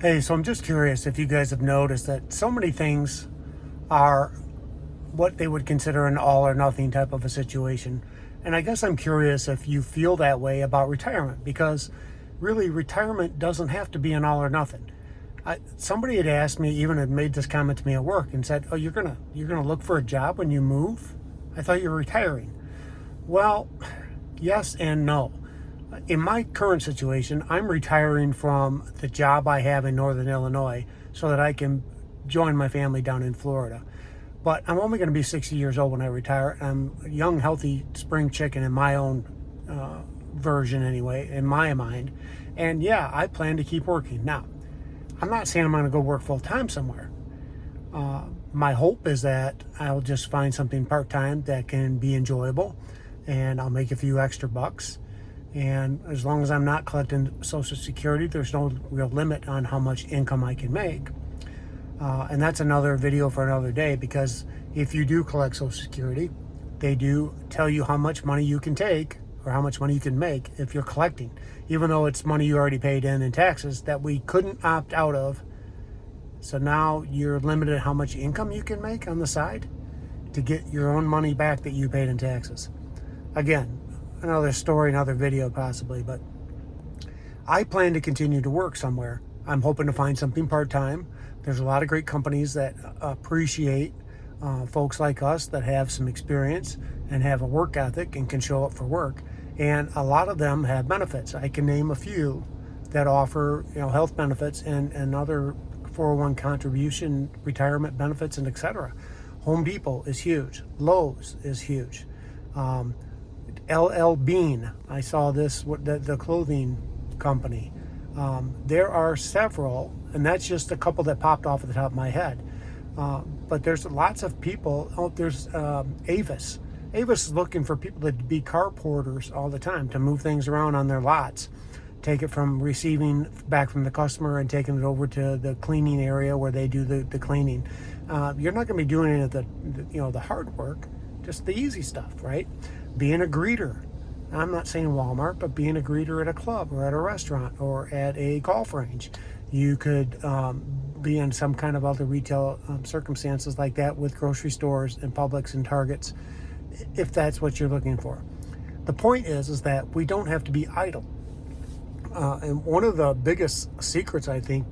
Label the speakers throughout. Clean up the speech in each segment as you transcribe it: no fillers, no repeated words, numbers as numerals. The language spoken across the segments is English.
Speaker 1: Hey, so I'm just curious if you guys have noticed that so many things are what they would consider an all or nothing type of a situation. And I guess I'm curious if you feel that way about retirement, because really retirement doesn't have to be an all or nothing. Somebody had asked me, even had made this comment to me at work and said, "Oh, you're gonna look for a job when you move? I thought you were retiring." Well, yes and no. In my current situation, I'm retiring from the job I have in Northern Illinois so that I can join my family down in Florida. But I'm only going to be 60 years old when I retire. I'm a young, healthy spring chicken in my own version, anyway, in my mind. And yeah, I plan to keep working. Now, I'm not saying I'm going to go work full time somewhere. My hope is that I'll just find something part time that can be enjoyable and I'll make a few extra bucks. And as long as I'm not collecting Social Security, there's no real limit on how much income I can make. And that's another video for another day, because if you do collect Social Security, they do tell you how much money you can take or how much money you can make if you're collecting, even though it's money you already paid in taxes that we couldn't opt out of. So now you're limited how much income you can make on the side to get your own money back that you paid in taxes. Again, another story, another video possibly, but I plan to continue to work somewhere. I'm hoping to find something part-time. There's a lot of great companies that appreciate folks like us that have some experience and have a work ethic and can show up for work. And a lot of them have benefits. I can name a few that offer, health benefits and other 401 contribution, retirement benefits, and etc. Home Depot is huge. Lowe's is huge. LL Bean, I saw this, the clothing company. There are several, and that's just a couple that popped off at the top of my head. But there's lots of people. Oh, there's Avis. Avis is looking for people to be car porters all the time, to move things around on their lots, take it from receiving back from the customer and taking it over to the cleaning area where they do the cleaning. You're not going to be doing any of the hard work, just the easy stuff, right? Being a greeter. I'm not saying Walmart, but being a greeter at a club or at a restaurant or at a golf range. You could be in some kind of other retail circumstances like that with grocery stores and Publix and Targets, if that's what you're looking for. The point is that we don't have to be idle. And one of the biggest secrets, I think,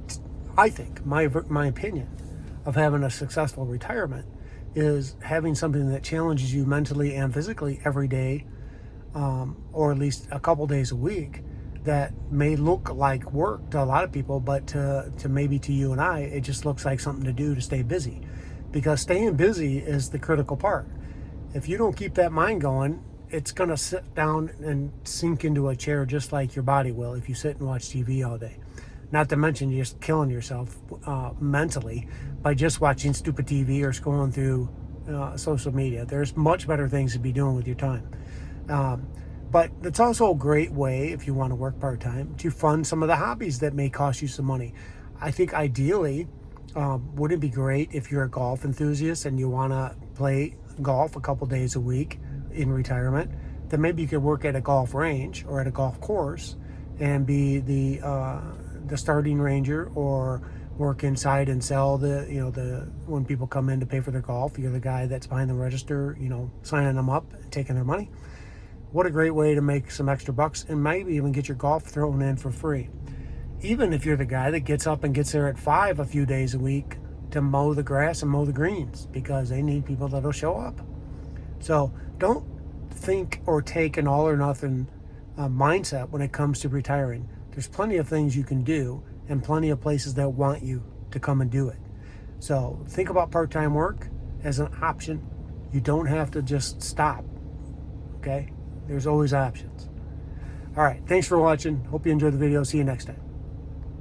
Speaker 1: my opinion, of having a successful retirement is having something that challenges you mentally and physically every day, or at least a couple days a week, that may look like work to a lot of people, but to maybe to you and I, it just looks like something to do to stay busy. Because staying busy is the critical part. If you don't keep that mind going, it's going to sit down and sink into a chair just like your body will if you sit and watch TV all day. Not to mention you're just killing yourself mentally by just watching stupid TV or scrolling through social media. There's much better things to be doing with your time. But it's also a great way, if you want to work part-time, to fund some of the hobbies that may cost you some money. I think ideally, wouldn't it be great if you're a golf enthusiast and you want to play golf a couple days a week in retirement, then maybe you could work at a golf range or at a golf course and be the starting ranger, or work inside and sell when people come in to pay for their golf, you're the guy that's behind the register, signing them up and taking their money. What a great way to make some extra bucks and maybe even get your golf thrown in for free. Even if you're the guy that gets up and gets there at 5 a few days a week to mow the grass and mow the greens, because they need people that'll show up. So don't think or take an all or nothing mindset when it comes to retiring. There's plenty of things you can do and plenty of places that want you to come and do it. So think about part-time work as an option. You don't have to just stop, okay? There's always options. All right, thanks for watching. Hope you enjoyed the video. See you next time.